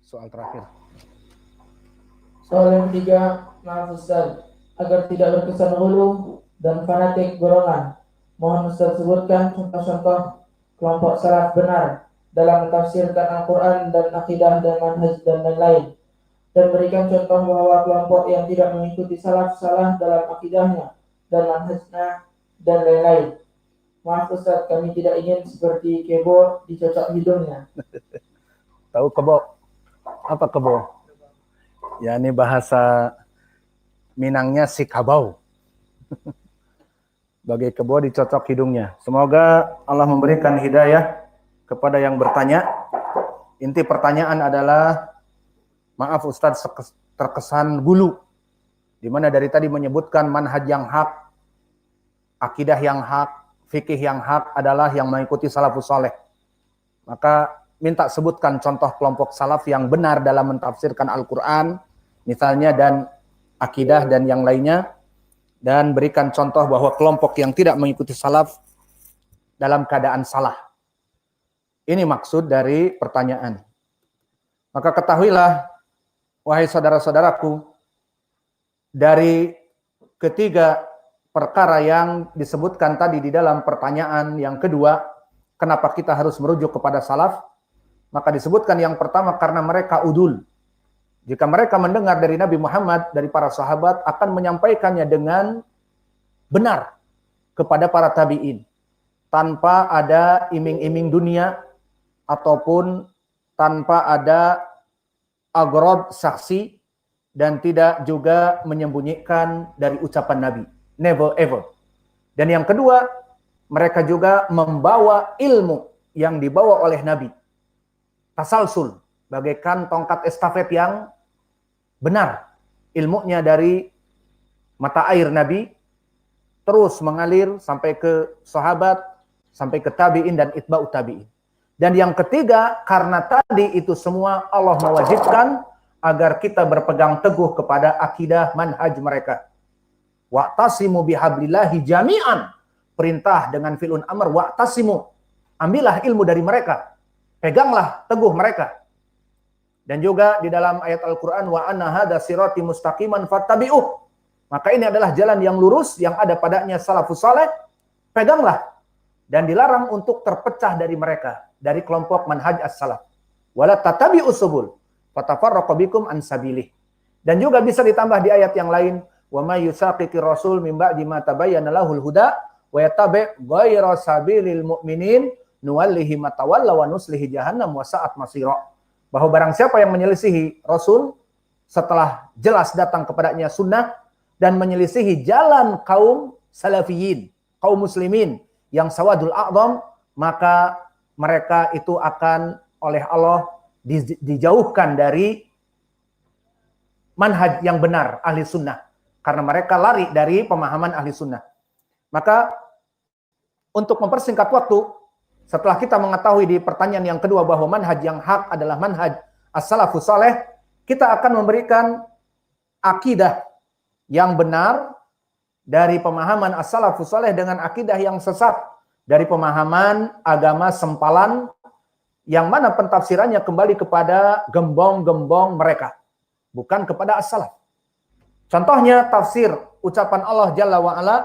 Soal terakhir. Soal yang ketiga, maaf Ustaz, agar tidak berkesan hulu dan fanatik golongan, mohon Ustaz sebutkan contoh-contoh kelompok salaf benar dalam mentafsirkan Al-Quran dan akidah dan manhaj dan lain-lain, dan berikan contoh bahwa kelompok yang tidak mengikuti salaf salah dalam akidahnya dan manhajnya dan lain-lain. Maaf Ustaz, kami tidak ingin seperti kebo dicocok hidungnya. Tahu kebo? Apa kebo? Ya, ini bahasa Minangnya si kabau. Bagai kebo dicocok hidungnya. Semoga Allah memberikan hidayah kepada yang bertanya. Inti pertanyaan adalah, maaf Ustadz terkesan gulu, di mana dari tadi menyebutkan manhaj yang hak, akidah yang hak, fikih yang hak adalah yang mengikuti salafus saleh. Maka minta sebutkan contoh kelompok salaf yang benar dalam mentafsirkan Al-Quran, misalnya, dan akidah dan yang lainnya, dan berikan contoh bahwa kelompok yang tidak mengikuti salaf dalam keadaan salah. Ini maksud dari pertanyaan. Maka ketahuilah, wahai saudara-saudaraku, dari ketiga perkara yang disebutkan tadi di dalam pertanyaan yang kedua, kenapa kita harus merujuk kepada salaf? Maka disebutkan yang pertama karena mereka udul. Jika mereka mendengar dari Nabi Muhammad, dari para sahabat, akan menyampaikannya dengan benar kepada para tabi'in, tanpa ada iming-iming dunia, ataupun tanpa ada agrod saksi, dan tidak juga menyembunyikan dari ucapan Nabi. Never ever. Dan yang kedua, mereka juga membawa ilmu yang dibawa oleh Nabi. Tasalsul, bagaikan tongkat estafet yang benar. Ilmunya dari mata air Nabi terus mengalir sampai ke sahabat, sampai ke tabi'in dan itba'ut tabi'in. Dan yang ketiga, karena tadi itu semua Allah mewajibkan agar kita berpegang teguh kepada akidah manhaj mereka. Wa'tasimu bihablillahi jami'an. Perintah dengan fi'lun amr, wa'tasimu. Ambillah ilmu dari mereka. Peganglah teguh mereka. Dan juga di dalam ayat Al-Quran, wa anna hadza sirati mustaqiman fattabi'uh. Maka ini adalah jalan yang lurus yang ada padanya salafus saleh. Peganglah. Dan dilarang untuk terpecah dari mereka, dari kelompok manhaj as-salaf. Wala tatabi'us subul fatafarraqu bikum an sabilih. Dan juga bisa ditambah di ayat yang lain, wa may yusaqiqir rasul min ba'di ma tabayyana lahul huda wa yattabi' ghayra sabilil mu'minin nuwallihi ma tawalla wa nuslihi jahannam wa sa'at masira. Bahwa barang siapa yang menyelisihi Rasul setelah jelas datang kepadanya sunnah dan menyelisihi jalan kaum salafiyin, kaum muslimin yang sawadul a'zam, maka mereka itu akan oleh Allah dijauhkan dari manhaj yang benar ahli sunnah, karena mereka lari dari pemahaman ahli sunnah. Maka untuk mempersingkat waktu, setelah kita mengetahui di pertanyaan yang kedua bahwa manhaj yang hak adalah manhaj as-salafus saleh, kita akan memberikan akidah yang benar dari pemahaman as-salafus saleh dengan akidah yang sesat dari pemahaman agama sempalan, yang mana pentafsirannya kembali kepada gembong-gembong mereka, bukan kepada as-salaf. Contohnya tafsir ucapan Allah Jalla wa'ala,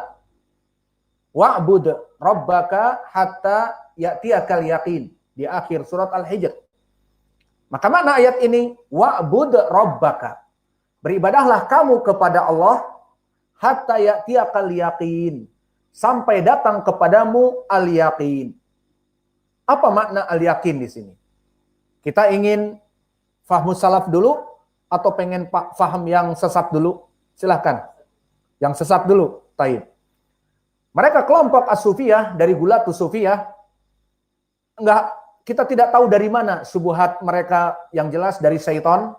wa'bud rabbaka hatta ya'tiyakal yaqin, di akhir surat Al-Hijr. Maka mana ayat ini? Wa'bud rabbaka, beribadahlah kamu kepada Allah hatta ya'tiyakal yaqin, sampai datang kepadamu al-yaqin. Apa makna al-yaqin di sini? Kita ingin fahmu salaf dulu atau pengen faham yang sesat dulu? Silahkan. Yang sesat dulu. Taib. Mereka kelompok as-sufiyah, dari gulatus sufiyah, kita tidak tahu dari mana subuhat mereka, yang jelas dari syaitan,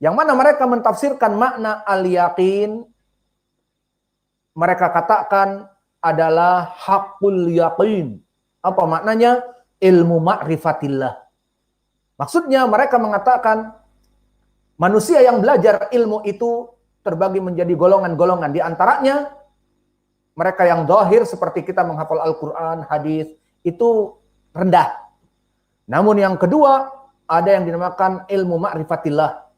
yang mana mereka mentafsirkan makna al-yaqin, mereka katakan adalah haqqul yaqin. Apa maknanya? Ilmu ma'rifatillah. Maksudnya mereka mengatakan manusia yang belajar ilmu itu terbagi menjadi golongan-golongan. Di antaranya mereka yang zahir seperti kita menghafal Al-Quran, hadis, itu rendah. Namun yang kedua, ada yang dinamakan ilmu ma'rifatillah.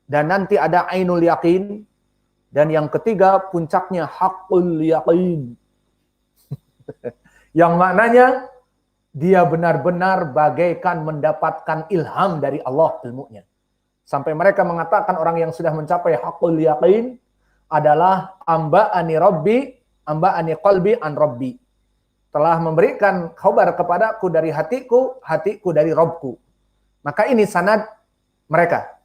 Dan nanti ada ainul yakin. Dan yang ketiga puncaknya haqqul yakin. Yang maknanya dia benar-benar bagaikan mendapatkan ilham dari Allah ilmunya. Sampai mereka mengatakan orang yang sudah mencapai haqqul yakin adalah amba'ani rabbi, amba'ani qalbi an rabbi. Telah memberikan khabar kepadaku dari hatiku, hatiku dari Robku. Maka ini sanad mereka.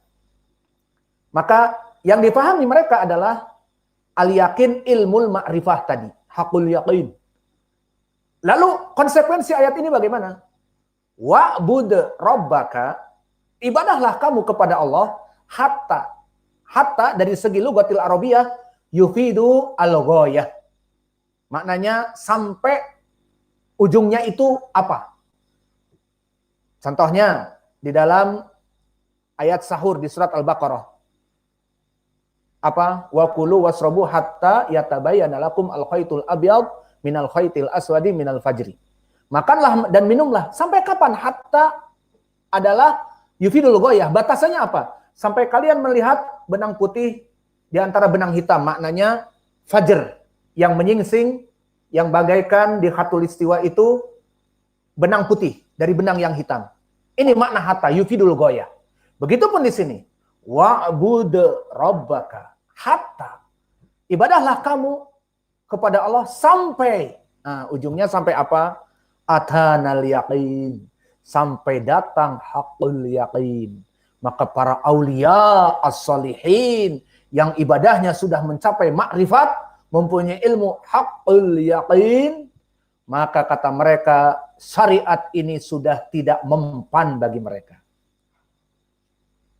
Maka yang dipahami mereka adalah al-yakin ilmul ma'rifah tadi. Haqqul yakin. Lalu konsekuensi ayat ini bagaimana? Wa'bud rabbaka, ibadahlah kamu kepada Allah, hatta dari segi lugatil arabiyah, yufidu al-ghayah. Maknanya sampai ujungnya itu apa? Contohnya di dalam ayat sahur di surat Al-Baqarah. Apa? Wa kulu wasrabu hatta yatabayyana lakum al-khaytul abyad minal khaytil aswadi minal fajri. Makanlah dan minumlah. Sampai kapan? Hatta adalah yufidul ghayah. Batasannya apa? Sampai kalian melihat benang putih di antara benang hitam. Maknanya fajr yang menyingsing, yang bagaikan di khatulistiwa itu benang putih dari benang yang hitam. Ini makna hatta yufidul ghayah. Begitupun di sini. Wa'bud rabbaka hatta, ibadahlah kamu kepada Allah sampai, ujungnya sampai apa? Atanal yaqin, sampai datang haqqul yaqin. Maka para aulia as-salihin yang ibadahnya sudah mencapai makrifat, mempunyai ilmu haqqul yaqin, maka kata mereka syariat ini sudah tidak mempan bagi mereka.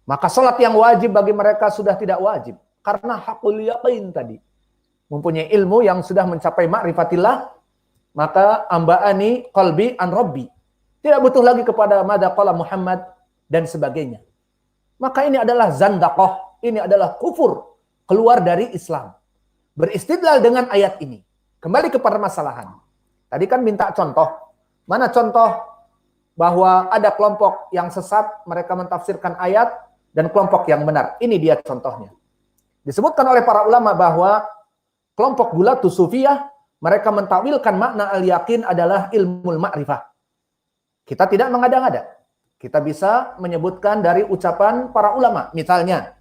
Maka salat yang wajib bagi mereka sudah tidak wajib. Karena haqqul yaqin tadi. Mempunyai ilmu yang sudah mencapai ma'rifatillah. Maka amba'ani qalbi an rabbi. Tidak butuh lagi kepada mada qala Muhammad dan sebagainya. Maka ini adalah zandaqah. Ini adalah kufur. Keluar dari Islam. Beristidlal dengan ayat ini. Kembali ke permasalahan. Tadi kan minta contoh. Mana contoh bahwa ada kelompok yang sesat. Mereka mentafsirkan ayat. Dan kelompok yang benar. Ini dia contohnya. Disebutkan oleh para ulama bahwa kelompok Gulatus Sufiyah, mereka mentakwilkan makna al-yakin adalah ilmul ma'rifah. Kita tidak mengada-ngada. Kita bisa menyebutkan dari ucapan para ulama. Misalnya,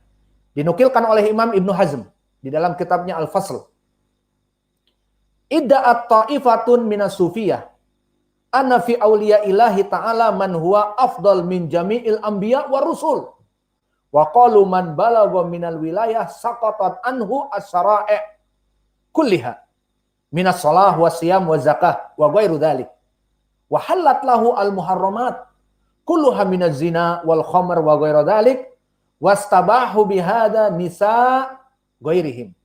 dinukilkan oleh Imam Ibnu Hazm di dalam kitabnya Al-Fasl. Idda'at ta'ifatun minas sufiyah anna fi awliya ilahi ta'ala man huwa afdal min jami'il anbiya wa rusul. Wa qalu man balagha minal wilayah saqatat anhu as-sara'i' kulliha minas shalah wa siyam wa zakah wa ghairu dzalik. Wa halat lahu al-muharramat kulluha minaz zina wal khamr wa ghairu dzalik wastabahu bihadza nisa ghairihim.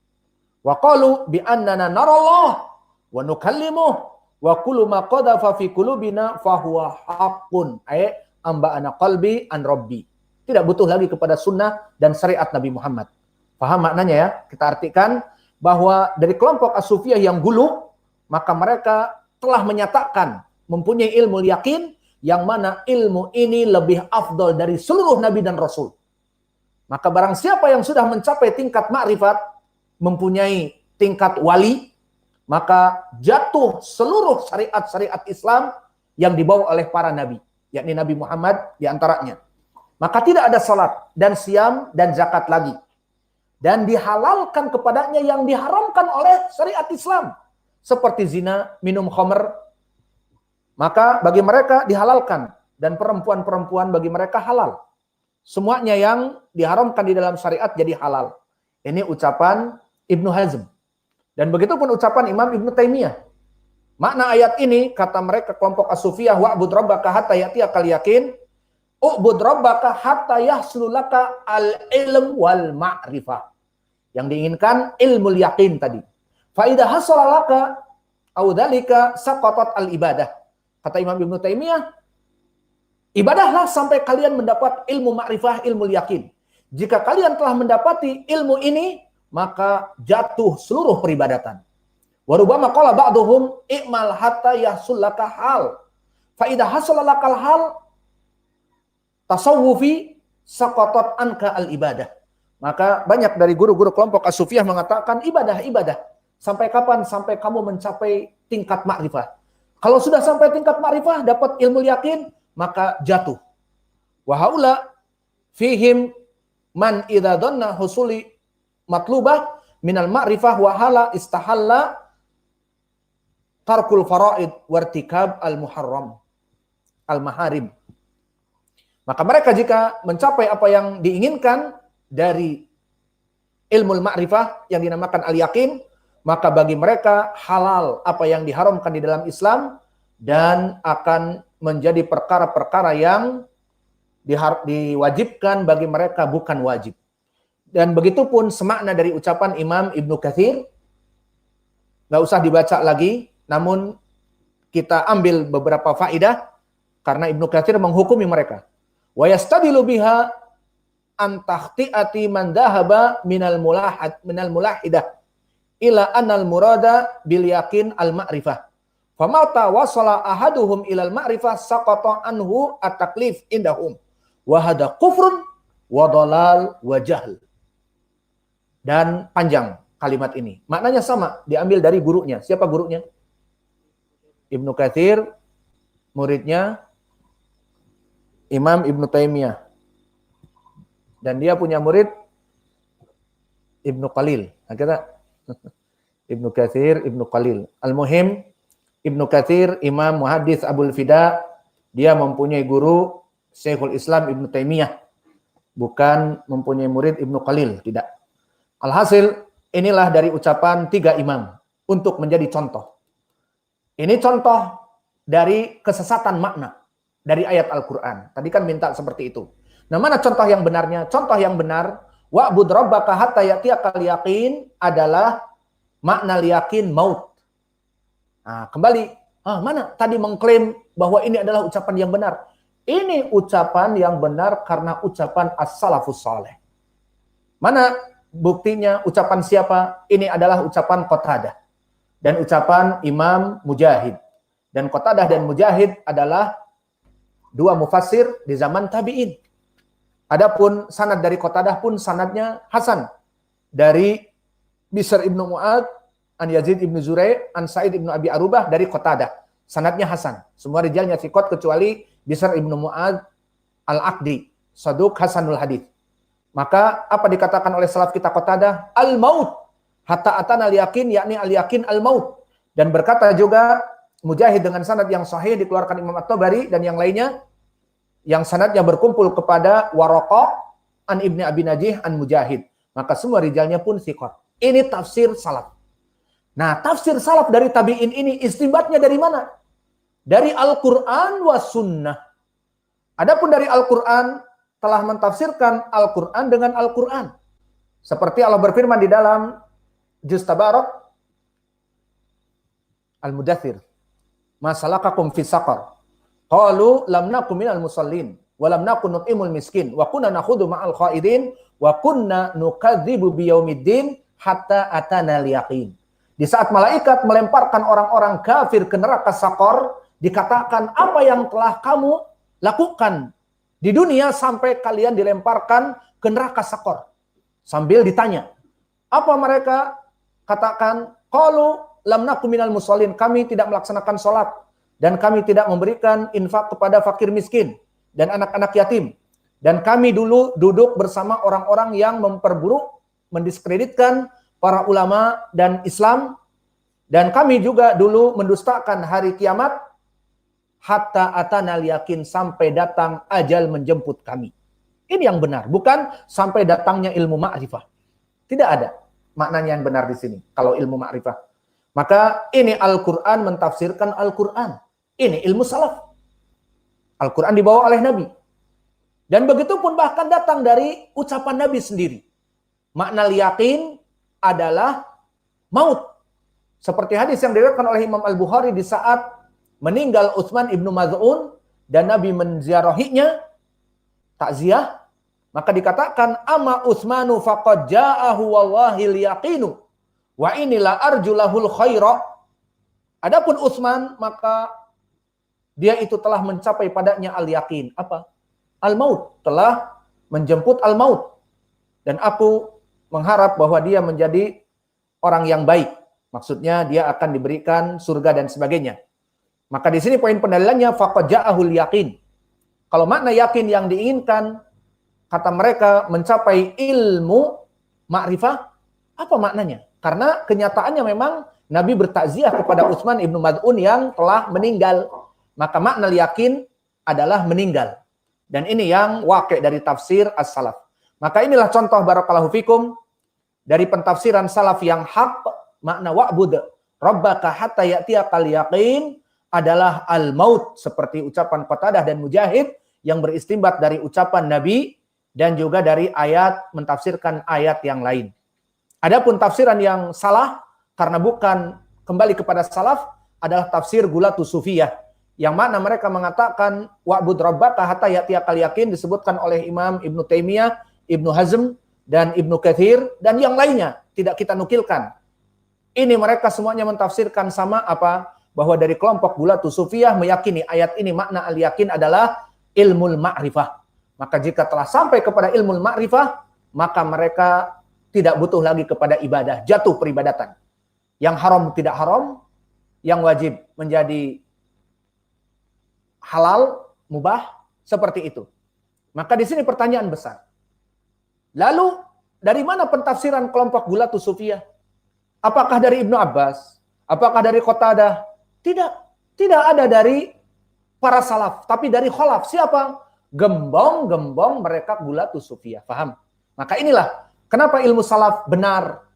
Wa qalu bi annana narallah wa nukallimuh wa kullu ma qadafa fi qulubina fa huwa haqqun ay amba'ana qalbi an rabbi. Tidak butuh lagi kepada sunnah dan syariat Nabi Muhammad. Paham maknanya ya? Kita artikan bahwa dari kelompok as-sufiyah yang gulu, maka mereka telah menyatakan mempunyai ilmu yakin, yang mana ilmu ini lebih afdol dari seluruh Nabi dan Rasul. Maka barang siapa yang sudah mencapai tingkat ma'rifat, mempunyai tingkat wali, maka jatuh seluruh syariat-syariat Islam yang dibawa oleh para Nabi. Yakni Nabi Muhammad diantaranya. Maka tidak ada salat dan siam dan zakat lagi. Dan dihalalkan kepadanya yang diharamkan oleh syariat Islam. Seperti zina, minum khamr. Maka bagi mereka dihalalkan. Dan perempuan-perempuan bagi mereka halal. Semuanya yang diharamkan di dalam syariat jadi halal. Ini ucapan Ibnu Hazm. Dan begitu pun ucapan Imam Ibnu Taimiyah. Makna ayat ini, kata mereka kelompok as-sufiyah, wa'bud rabbaka hatta ya'tiyakal yakin. U'bud rabbaka hatta yahsululaka al-ilm wal ma'rifah. Yang diinginkan ilmu yakin tadi. Fa idza hasalalaka au dzalika saqatat al-ibadah. Kata Imam Ibnu Taimiyah, ibadahlah sampai kalian mendapat ilmu ma'rifah, ilmu yakin. Jika kalian telah mendapati ilmu ini, maka jatuh seluruh peribadatan. Wa rubbama qala ba'dhum i'mal hatta yahsul laka hal. Fa idza hasalalakal hal tasawufi saqatat anka al-ibadah. Maka banyak dari guru-guru kelompok as-sufiyah mengatakan ibadah. Sampai kapan? Sampai kamu mencapai tingkat ma'rifah. Kalau sudah sampai tingkat ma'rifah, dapat ilmu yakin, maka jatuh. Wa haula fihim man idza dhanna husuli matlubah minal ma'rifah wa hala istahalla tarkul faraid wartikab al-muharram al-maharim. Maka mereka jika mencapai apa yang diinginkan dari ilmu ma'rifah yang dinamakan al-yakin, maka bagi mereka halal apa yang diharamkan di dalam Islam dan akan menjadi perkara-perkara yang diwajibkan bagi mereka bukan wajib. Dan begitu pun semakna dari ucapan Imam Ibnu Katsir, nggak usah dibaca lagi, namun kita ambil beberapa faidah karena Ibnu Katsir menghukumi mereka. Wa yastadilu biha an tahti'ati man dhahaba minal mulahidah ila anal murada bil yakin al ma'rifah. Famata wasala ahaduhum ilal ma'rifah saqata anhu at-taklif indahum. Wa hada kufrun wa dhalal wa jahl. Dan panjang kalimat ini. Maknanya sama, diambil dari gurunya. Siapa gurunya? Ibnu Katsir, muridnya Imam Ibnu Taimiyah. Dan dia punya murid Ibnu Qalil. Akhirnya Ibnu Katsir, Ibnu Qalil. Al-Muhim, Ibnu Katsir, Imam Muhaddits Abul Fida, dia mempunyai guru Syekhul Islam Ibnu Taimiyah. Bukan mempunyai murid Ibnu Qalil, tidak. Alhasil, inilah dari ucapan 3 imam untuk menjadi contoh. Ini contoh dari kesesatan makna dari ayat Al-Quran. Tadi kan minta seperti itu. Nah, mana contoh yang benarnya? Contoh yang benar, wa'bud rabbaka hatta ya'tiyakal yaqin adalah makna yakin maut. Nah, kembali, mana tadi mengklaim bahwa ini adalah ucapan yang benar? Ini ucapan yang benar karena ucapan as-salafus saleh. Mana buktinya? Ucapan siapa? Ini adalah ucapan Qatadah dan ucapan Imam Mujahid. Dan Qatadah dan Mujahid adalah 2 mufassir di zaman tabi'in. Adapun sanad dari Qatadah pun sanadnya hasan. Dari Bishr ibnu Mu'ad, an Yazid ibnu Zurai', an Sa'id ibnu Abi Arubah dari Qatadah. Sanadnya hasan. Semua rijalnya thiqat kecuali Bishr ibnu Mu'ad al-Aqdi, saduq hasanul hadits. Maka apa dikatakan oleh salaf kita Qatadah? Al-maut. Hatta atana al-yakin, yakni al-yakin al-maut. Dan berkata juga Mujahid dengan sanad yang sahih dikeluarkan Imam At-Tabari dan yang lainnya, yang sanadnya berkumpul kepada Waraqah an Ibni Abi Najih an Mujahid. Maka semua rijalnya pun thiqat. Ini tafsir salaf. Nah, tafsir salaf dari tabi'in ini istinbatnya dari mana? Dari Al-Quran wa sunnah. Adapun dari Al-Quran, telah mentafsirkan Al-Quran dengan Al-Quran. Seperti Allah berfirman di dalam Juz Tabarak Al-Mudaththir, "Ma salakakum fis saqar? Qalu lam nakum minal musallin wa lam nakun nut'imul miskin wa kunna nakhudhu ma'al khaidin wa kunna nukadzibu biyaumiddin hatta atana al-yaqin." Di saat malaikat melemparkan orang-orang kafir ke neraka Saqar, dikatakan, apa yang telah kamu lakukan di dunia sampai kalian dilemparkan ke neraka Saqar? Sambil ditanya. Apa mereka katakan? Qalu lam nakum minal musallin, kami tidak melaksanakan sholat dan kami tidak memberikan infak kepada fakir miskin dan anak-anak yatim. Dan kami dulu duduk bersama orang-orang yang memperburuk, mendiskreditkan para ulama dan Islam. Dan kami juga dulu mendustakan hari kiamat hatta atanal yakin, sampai datang ajal menjemput kami. Ini yang benar, bukan sampai datangnya ilmu ma'rifah. Tidak ada maknanya yang benar di sini kalau ilmu ma'rifah. Maka ini Al-Qur'an mentafsirkan Al-Qur'an. Ini ilmu salaf. Al-Qur'an dibawa oleh Nabi. Dan begitu pun bahkan datang dari ucapan Nabi sendiri. Makna yakin adalah maut. Seperti hadis yang diriwayatkan oleh Imam Al-Bukhari di saat meninggal Utsman ibnu Maz'un dan Nabi menziarahinya, takziah, maka dikatakan ama Utsmanu faqad ja'ahu wallahil yaqinu wa inilah arjulahul khaira. Adapun Utsman, maka dia itu telah mencapai padanya al-yaqin. Apa? al-maut, telah menjemput al-maut. Dan aku mengharap bahwa dia menjadi orang yang baik. Maksudnya dia akan diberikan surga dan sebagainya. Maka di sini poin pendalilannya faqad ja'ahul yaqin. Kalau makna yakin yang diinginkan, kata mereka mencapai ilmu ma'rifah, apa maknanya? Karena kenyataannya memang Nabi bertakziah kepada Utsman ibnu Mad'un yang telah meninggal. Maka makna yakin adalah meninggal. Dan ini yang wakil dari tafsir as-salaf. Maka inilah contoh barakallahu fikum dari pentafsiran salaf yang hak, makna wa'bud rabbaka hatta ya'tiyakal yaqin adalah al-maut, seperti ucapan Qatadah dan Mujahid yang beristimbat dari ucapan Nabi dan juga dari ayat, mentafsirkan ayat yang lain. Adapun tafsiran yang salah karena bukan kembali kepada salaf adalah tafsir Gulatus Sufiyah yang mana mereka mengatakan wa'bud rabbaka hatta ya'tiyakal yaqin disebutkan oleh Imam Ibnu Taimiyah, Ibnu Hazm dan Ibnu Katsir dan yang lainnya tidak kita nukilkan. Ini mereka semuanya mentafsirkan sama apa? Bahwa dari kelompok Gulatus Sufiyah meyakini ayat ini makna al-yakin adalah ilmul ma'rifah. Maka jika telah sampai kepada ilmul ma'rifah, maka mereka tidak butuh lagi kepada ibadah, jatuh peribadatan. Yang haram tidak haram, yang wajib menjadi halal, mubah, seperti itu. Maka di sini pertanyaan besar. Lalu dari mana pentafsiran kelompok Gulatus Sufiyah? Apakah dari Ibnu Abbas? Apakah dari Qatadah? Tidak ada dari para salaf, tapi dari khalaf. Siapa? Gembong-gembong mereka Gulatus Sufiyah. Paham? Maka inilah kenapa ilmu salaf benar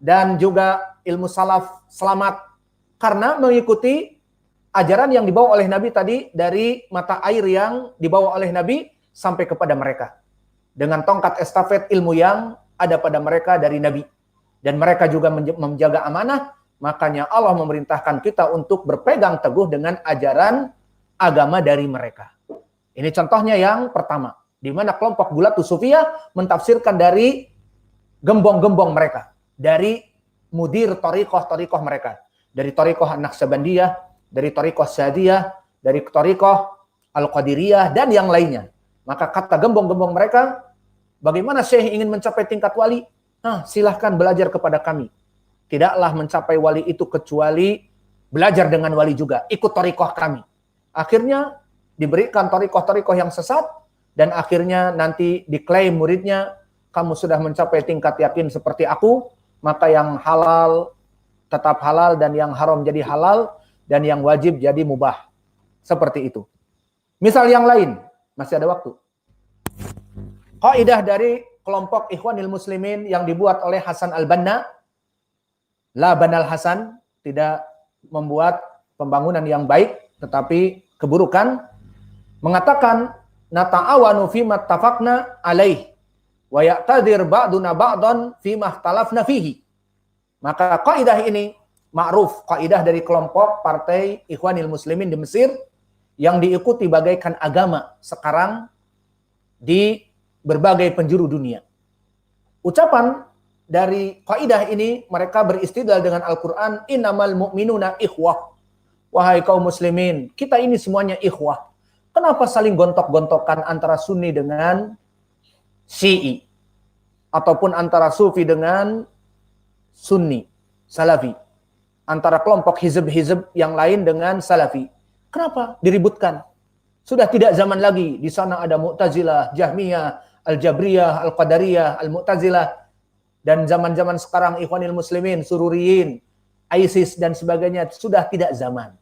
dan juga ilmu salaf selamat. Karena mengikuti ajaran yang dibawa oleh Nabi tadi dari mata air yang dibawa oleh Nabi sampai kepada mereka. Dengan tongkat estafet ilmu yang ada pada mereka dari Nabi. Dan mereka juga menjaga amanah. Makanya Allah memerintahkan kita untuk berpegang teguh dengan ajaran agama dari mereka. Ini contohnya yang pertama. Di mana kelompok Gulatus Sufiyah mentafsirkan dari gembong-gembong mereka. Dari mudir thariqah mereka. Dari thariqah An-Naqsabandiyah, dari thariqah Syadiyah, dari thariqah Al-Qadiriyah, dan yang lainnya. Maka kata gembong-gembong mereka, bagaimana Syekh ingin mencapai tingkat wali? Silahkan belajar kepada kami. Tidaklah mencapai wali itu kecuali belajar dengan wali juga. Ikut thariqah kami. Akhirnya diberikan thariqah yang sesat, dan akhirnya nanti diklaim muridnya, kamu sudah mencapai tingkat yakin seperti aku, maka yang halal tetap halal, dan yang haram jadi halal, dan yang wajib jadi mubah. Seperti itu. Misal yang lain, masih ada waktu. Kaidah dari kelompok Ikhwanil Muslimin yang dibuat oleh Hasan Al-Banna, la banal Hasan, tidak membuat pembangunan yang baik, tetapi keburukan, mengatakan, nata'awanu fima tafaqna alaih, wa ya'tadir ba'duna ba'dan fima ikhtalafna fihi. Maka kaidah ini ma'ruf, kaidah dari kelompok partai Ikhwanil Muslimin di Mesir, yang diikuti bagaikan agama sekarang di berbagai penjuru dunia. Ucapan dari kaidah ini mereka beristidlal dengan Al-Qur'an, innamal mu'minuna ikhwah. Wahai kaum muslimin, kita ini semuanya ikhwah. Kenapa saling gontok-gontokan antara Sunni dengan Syi'i? Ataupun antara Sufi dengan Sunni, Salafi. Antara kelompok hizb-hizb yang lain dengan Salafi. Kenapa diributkan? Sudah tidak zaman lagi. Di sana ada Mu'tazilah, Jahmiyah, Al-Jabriyah, Al-Qadariyah, Al-Mu'tazilah. Dan zaman-zaman sekarang Ikhwanil Muslimin, Sururiyin, ISIS dan sebagainya, sudah tidak zaman.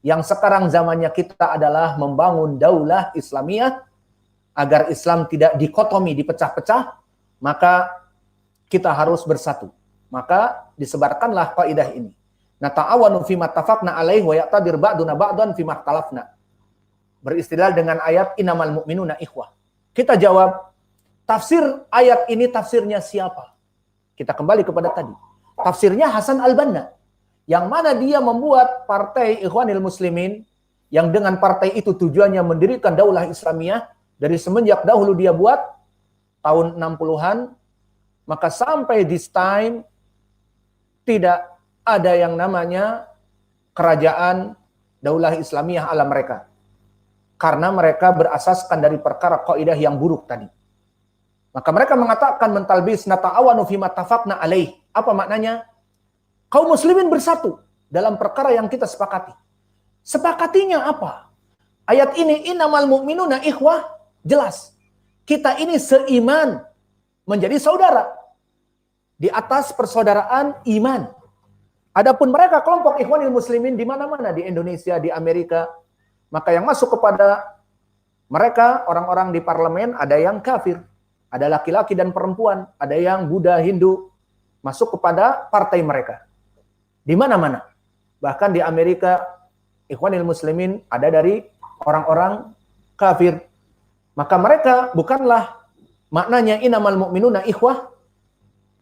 Yang sekarang zamannya kita adalah membangun daulah Islamiyah agar Islam tidak dikotomi, dipecah-pecah, maka kita harus bersatu. Maka disebarkanlah kaidah ini. Nata'awanu fima tafaqna alaihi wa ya'tadir ba'duna ba'dan fima ikhtalafna. Beristidlal dengan ayat innamal mu'minuna ikhwah. Kita jawab, tafsir ayat ini tafsirnya siapa? Kita kembali kepada tadi. Tafsirnya Hasan Al-Banna. Yang mana dia membuat partai Ikhwanil Muslimin, yang dengan partai itu tujuannya mendirikan daulah Islamiyah, dari semenjak dahulu dia buat, tahun 60-an, maka sampai this time, tidak ada yang namanya kerajaan daulah Islamiyah ala mereka. karena mereka berasaskan dari perkara kaidah yang buruk tadi. Maka mereka mengatakan mentalbis nata'awanu fima tafaqna alaih. Apa maknanya? Kaum muslimin bersatu dalam perkara yang kita sepakati. Sepakatinya apa? Ayat ini innamal mu'minuna ikhwah, jelas. Kita ini seiman, menjadi saudara di atas persaudaraan iman. Adapun mereka kelompok ikhwanil muslimin di mana-mana, di Indonesia, di Amerika, maka yang masuk kepada mereka orang-orang di parlemen ada yang kafir, ada laki-laki dan perempuan, ada yang Buddha, Hindu, masuk kepada partai mereka. Di mana-mana. Bahkan di Amerika ikhwanil muslimin ada dari orang-orang kafir. Maka mereka bukanlah maknanya innamal mu'minuna ikhwah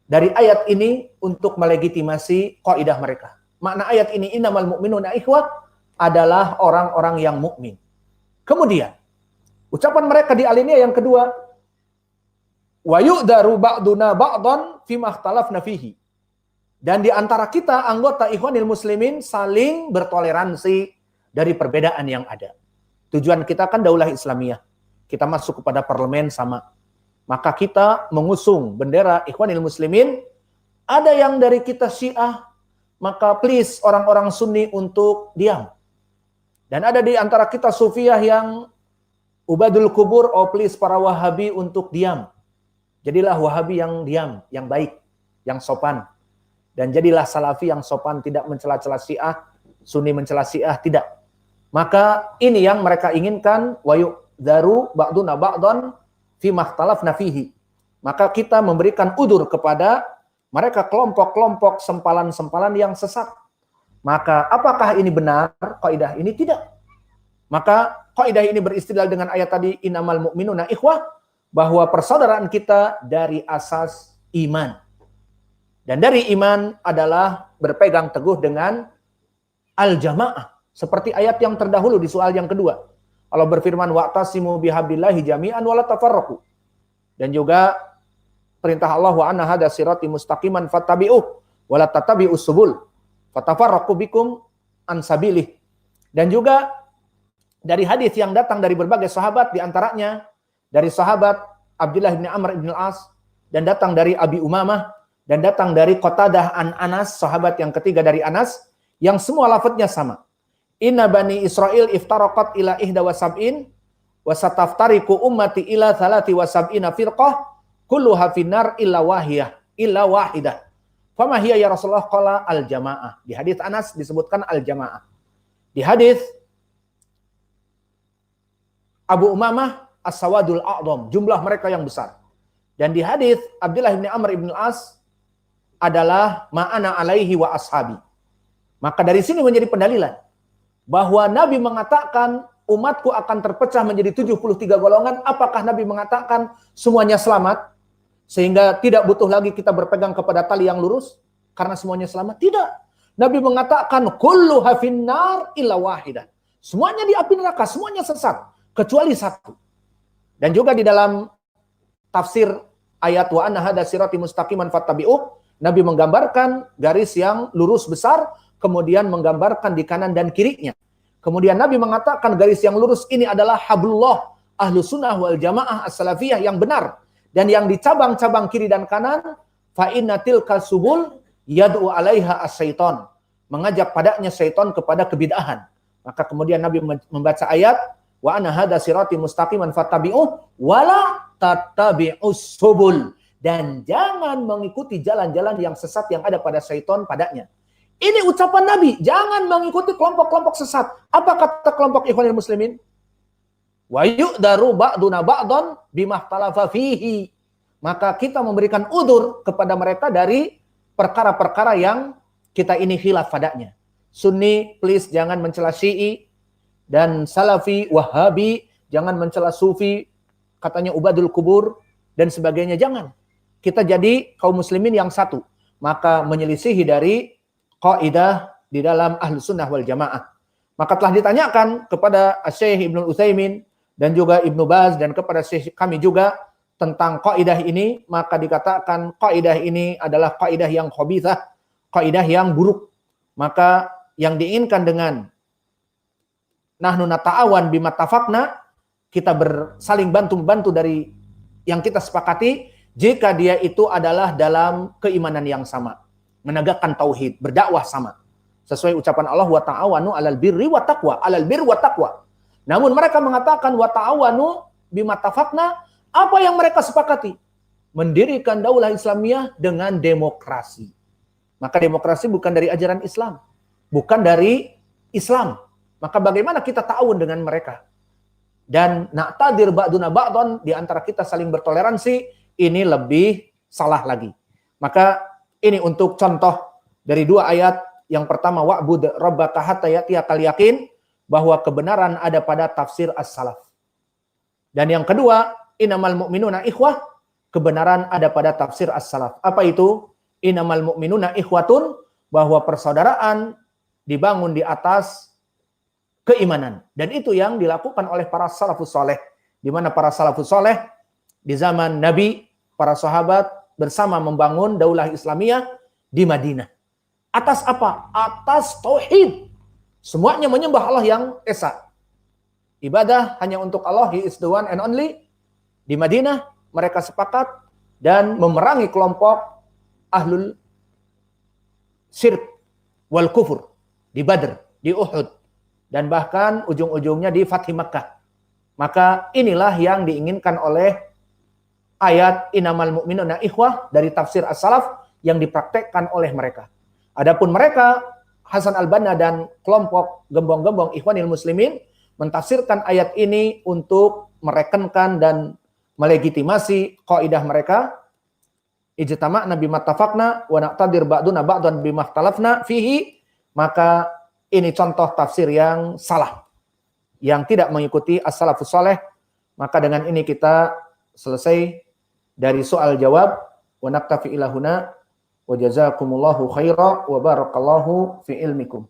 dari ayat ini untuk melegitimasi kaidah mereka. Makna ayat ini innamal mu'minuna ikhwah adalah orang-orang yang mukmin. Kemudian ucapan mereka di alinea yang kedua, wa yu'daru ba'duna ba'dan fima ikhtalafna fihi. Dan di antara kita anggota ikhwanil muslimin saling bertoleransi dari perbedaan yang ada. Tujuan kita kan daulah Islamiyah. Kita masuk kepada parlemen sama. Maka kita mengusung bendera ikhwanil muslimin. Ada yang dari kita Syiah, maka please orang-orang Sunni untuk diam. Dan ada di antara kita Sufiyah yang ubadul kubur, oh please para Wahabi untuk diam. Jadilah Wahabi yang diam, yang baik, yang sopan. Dan jadilah Salafi yang sopan, tidak mencela-cela Syiah, Sunni mencela Syiah, tidak. Maka ini yang mereka inginkan, wa yu'dharu ba'duna ba'dan fi makhtalafna fihi. Maka kita memberikan udur kepada mereka kelompok-kelompok sempalan-sempalan yang sesat. Maka apakah ini benar kaidah ini? Tidak. Maka kaidah ini beristidlal dengan ayat tadi innamal mu'minuna ikhwah, bahwa persaudaraan kita dari asas iman. Dan dari iman adalah berpegang teguh dengan al-jamaah. Seperti ayat yang terdahulu di soal yang kedua. Allah berfirman wa'tasimu bihablillahi jami'an wa la tafarraqu. Dan juga perintah Allah wa anna hadza sirati mustaqiman fattabi'uh wa la tattabi'us subul fatafarraqu bikum an sabilih. Dan juga dari hadis yang datang dari berbagai sahabat, di antaranya dari sahabat Abdullah bin Amr bin Al-As, dan datang dari Abi Umamah, dan datang dari Qatadah an Anas, sahabat yang ketiga dari Anas, yang semua lafadznya sama. Inna bani Israel iftaraqat ila ihda wa sab'in wa sataftariku ummati ila thalati wa sab'ina firqah kulluha finnar illa wahidah. Fama hiya ya Rasulullah? Qala al-jamaah. Di hadis Anas disebutkan al-jamaah. Di hadis Abu Umamah as-sawadul a'dham, jumlah mereka yang besar. Dan di hadis Abdullah bin Amr bin Al-As adalah ma'ana alaihi wa ashabi. Maka dari sini menjadi pendalilan bahwa Nabi mengatakan umatku akan terpecah menjadi 73 golongan. Apakah Nabi mengatakan semuanya selamat? Sehingga tidak butuh lagi kita berpegang kepada tali yang lurus karena semuanya selamat? Tidak. Nabi mengatakan kulluha finnar illa wahidah. Semuanya di api neraka, semuanya sesat kecuali satu. Dan juga di dalam tafsir ayat wa anna hadza sirati mustaqiman fattabi'uh, Nabi menggambarkan garis yang lurus besar, kemudian menggambarkan di kanan dan kirinya. Kemudian Nabi mengatakan garis yang lurus ini adalah hablullah, ahlu sunnah wal jamaah as-salafiyah yang benar. Dan yang di cabang-cabang kiri dan kanan, fa inna tilka subul yad'u alaiha as-syaiton. Mengajak padanya syaiton kepada kebid'ahan. Maka kemudian Nabi membaca ayat, wa anna hadza sirati mustaqiman fattabi'uh wala tattabi'us subul. Dan jangan mengikuti jalan-jalan yang sesat yang ada pada syaiton padanya. Ini ucapan Nabi, jangan mengikuti kelompok-kelompok sesat. Apa kata kelompok ikhwanil muslimin? Wa yu'daru ba'duna ba'dan bimahtalafah fihi. Maka kita memberikan udur kepada mereka dari perkara-perkara yang kita ini khilaf padanya. Sunni, please jangan mencela Syi'i. Dan Salafi, Wahabi, jangan mencela Sufi. Katanya ubadul kubur dan sebagainya, jangan. Kita jadi kaum muslimin yang satu. Maka menyelisihi dari kaidah di dalam ahlu sunnah wal jamaah. Maka telah ditanyakan kepada Syekh Ibnu Utsaimin dan juga Ibnu Baz dan kepada Syekh kami juga tentang kaidah ini, maka dikatakan kaidah ini adalah kaidah yang khabithah, kaidah yang buruk. Maka yang diinginkan dengan nahnu nata'awan bima tafaqna, kita saling bantu-bantu dari yang kita sepakati jika dia itu adalah dalam keimanan yang sama, menegakkan tauhid, berdakwah sama. Sesuai ucapan Allah, wa ta'awanu 'alal birri wa taqwa, 'alal birri wa taqwa. Namun mereka mengatakan wa ta'awanu bima tafaqna, apa yang mereka sepakati? Mendirikan daulah Islamiyah dengan demokrasi. Maka demokrasi bukan dari ajaran Islam, bukan dari Islam. Maka bagaimana kita ta'awun dengan mereka? Dan na'tadir ba'duna ba'don, di antara kita saling bertoleransi, ini lebih salah lagi. Maka ini untuk contoh dari dua ayat. Yang pertama, wa'bud rabbaka hatta ya'tiyakal yaqin, bahwa kebenaran ada pada tafsir as-salaf. Dan yang kedua, innamal mu'minuna ikhwah, kebenaran ada pada tafsir as-salaf. Apa itu? Innamal mu'minuna ikhwatun, bahwa persaudaraan dibangun di atas keimanan. Dan itu yang dilakukan oleh para salafus soleh. Di mana para salafus soleh di zaman Nabi, para sahabat bersama membangun daulah Islamiyah di Madinah. Atas apa? Atas tauhid. Semuanya menyembah Allah yang esa. Ibadah hanya untuk Allah, He is the one and only. Di Madinah mereka sepakat dan memerangi kelompok ahlul syirk wal kufur di Badr, di Uhud, dan bahkan ujung-ujungnya di Fathi Makkah. Maka inilah yang diinginkan oleh ayat innamal mu'minuna ikhwah dari tafsir as-salaf yang dipraktekkan oleh mereka. Adapun mereka, Hasan al-Banna dan kelompok gembong-gembong Ikhwanil Muslimin mentafsirkan ayat ini untuk merekenkan dan melegitimasi kaidah mereka, ijtama'na bima tafaqna wa naqtadir ba'duna ba'dan bima ikhtalafna fihi. Maka ini contoh tafsir yang salah, yang tidak mengikuti as-salafus saleh. Maka dengan ini kita selesai dari soal jawab. Wa naktafi ila huna wa jazakumullahu khaira wa barakallahu fi ilmikum.